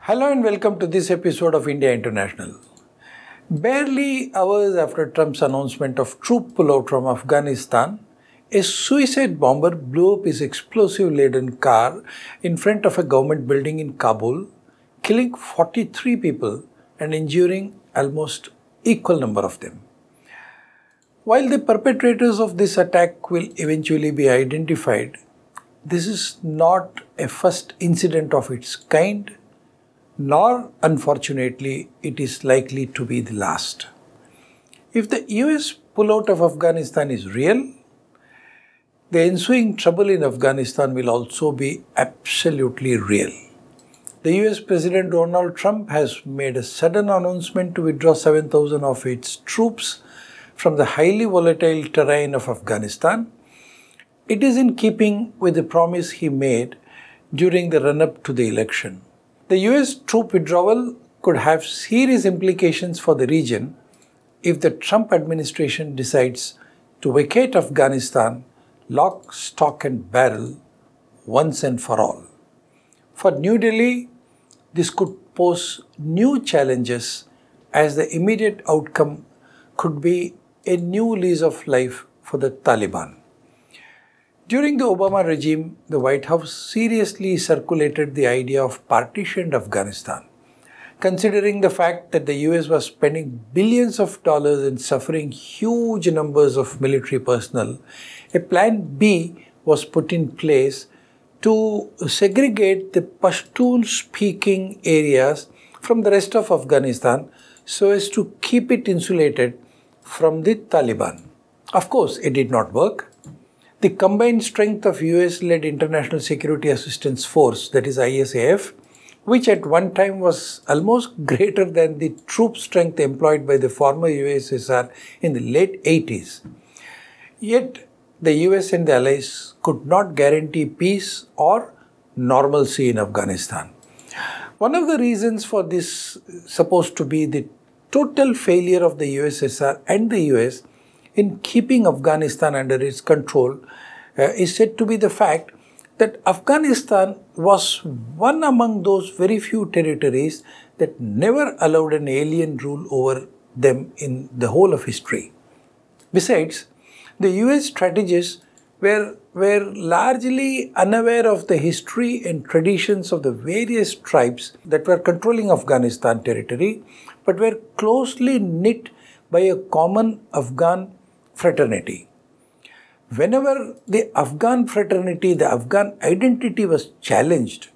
Hello and welcome to this episode of India International. Barely hours after Trump's announcement of troop pullout from Afghanistan, a suicide bomber blew up his explosive-laden car in front of a government building in Kabul, killing 43 people and injuring almost equal number of them. While the perpetrators of this attack will eventually be identified, this is not a first incident of its kind, nor, unfortunately, it is likely to be the last. If the US pullout of Afghanistan is real, the ensuing trouble in Afghanistan will also be absolutely real. The US President Donald Trump has made a sudden announcement to withdraw 7,000 of its troops from the highly volatile terrain of Afghanistan. It is in keeping with the promise he made during the run-up to the election. The US troop withdrawal could have serious implications for the region if the Trump administration decides to vacate Afghanistan lock, stock and barrel once and for all. For New Delhi, this could pose new challenges as the immediate outcome could be a new lease of life for the Taliban. During the Obama regime, the White House seriously circulated the idea of partitioned Afghanistan. Considering the fact that the US was spending billions of dollars and suffering huge numbers of military personnel, a plan B was put in place to segregate the Pashtun-speaking areas from the rest of Afghanistan so as to keep it insulated from the Taliban. Of course, it did not work. The combined strength of US-led International Security Assistance Force, that is ISAF, which at one time was almost greater than the troop strength employed by the former USSR in the late 80s. Yet, the US and the allies could not guarantee peace or normalcy in Afghanistan. One of the reasons for this supposed to be the total failure of the USSR and the US in keeping Afghanistan under its control is said to be the fact that Afghanistan was one among those very few territories that never allowed an alien rule over them in the whole of history. Besides, the US strategists were largely unaware of the history and traditions of the various tribes that were controlling Afghanistan territory, but were closely knit by a common Afghan fraternity. Whenever the Afghan fraternity, the Afghan identity was challenged,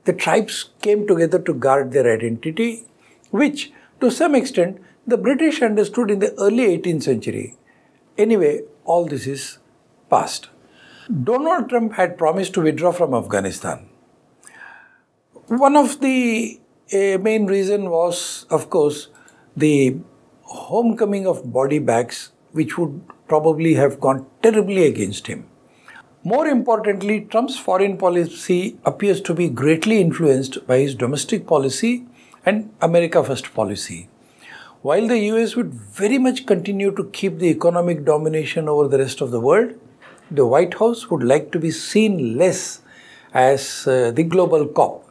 the tribes came together to guard their identity, which to some extent the British understood in the early 18th century. Anyway, all this is past. Donald Trump had promised to withdraw from Afghanistan. One of the main reason was, of course, the homecoming of body bags, which would probably have gone terribly against him. More importantly, Trump's foreign policy appears to be greatly influenced by his domestic policy and America First policy. While the US would very much continue to keep the economic domination over the rest of the world, the White House would like to be seen less as the global cop.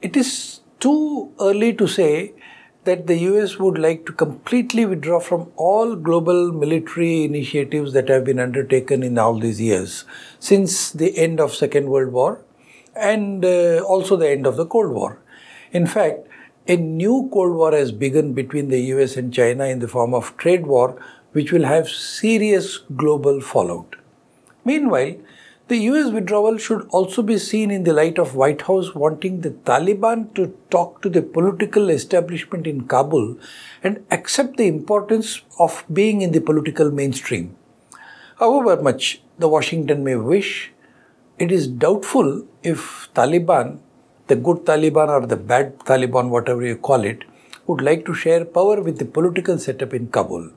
It is too early to say that the US would like to completely withdraw from all global military initiatives that have been undertaken in all these years, since the end of Second World War and also the end of the Cold War. In fact, a new Cold War has begun between the US and China in the form of trade war, which will have serious global fallout. Meanwhile, the US withdrawal should also be seen in the light of White House wanting the Taliban to talk to the political establishment in Kabul and accept the importance of being in the political mainstream. However much the Washington may wish, it is doubtful if Taliban, the good Taliban or the bad Taliban, whatever you call it, would like to share power with the political setup in Kabul.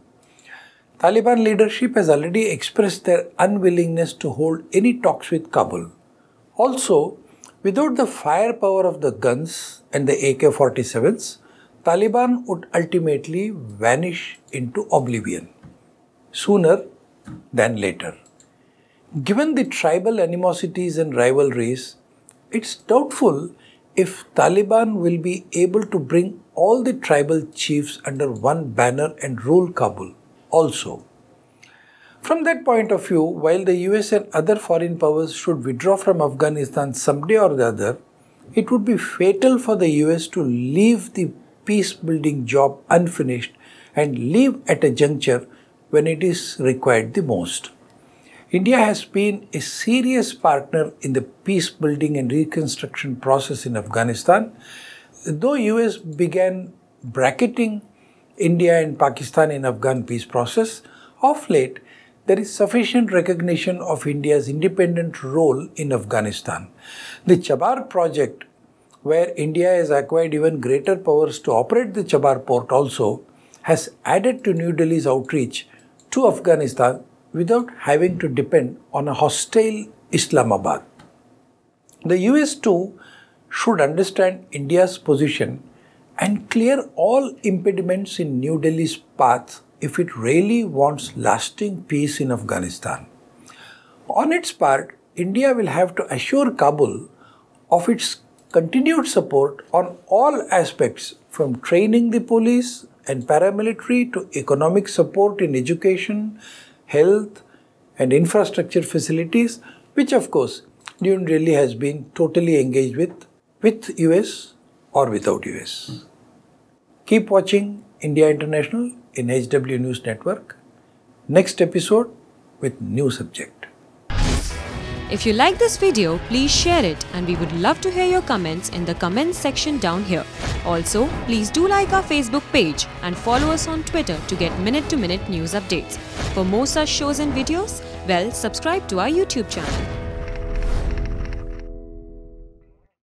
Taliban leadership has already expressed their unwillingness to hold any talks with Kabul. Also, without the firepower of the guns and the AK-47s, Taliban would ultimately vanish into oblivion, sooner than later. Given the tribal animosities and rivalries, it's doubtful if Taliban will be able to bring all the tribal chiefs under one banner and rule Kabul also. From that point of view, while the US and other foreign powers should withdraw from Afghanistan someday or the other, it would be fatal for the US to leave the peace-building job unfinished and leave at a juncture when it is required the most. India has been a serious partner in the peace-building and reconstruction process in Afghanistan. Though US began bracketing India and Pakistan in Afghan peace process, of late there is sufficient recognition of India's independent role in Afghanistan. The Chabar project, where India has acquired even greater powers to operate the Chabar port also, has added to New Delhi's outreach to Afghanistan without having to depend on a hostile Islamabad. The US too should understand India's position and clear all impediments in New Delhi's path if it really wants lasting peace in Afghanistan. On its part, India will have to assure Kabul of its continued support on all aspects, from training the police and paramilitary to economic support in education, health and infrastructure facilities, which of course New Delhi has been totally engaged with US or without US. Keep watching India International in HW News Network. Next episode with new subject. If you like this video, please share it, and we would love to hear your comments in the comments section down here. Also, please do like our Facebook page and follow us on Twitter to get minute-to-minute news updates. For more such shows and videos, well, subscribe to our YouTube channel.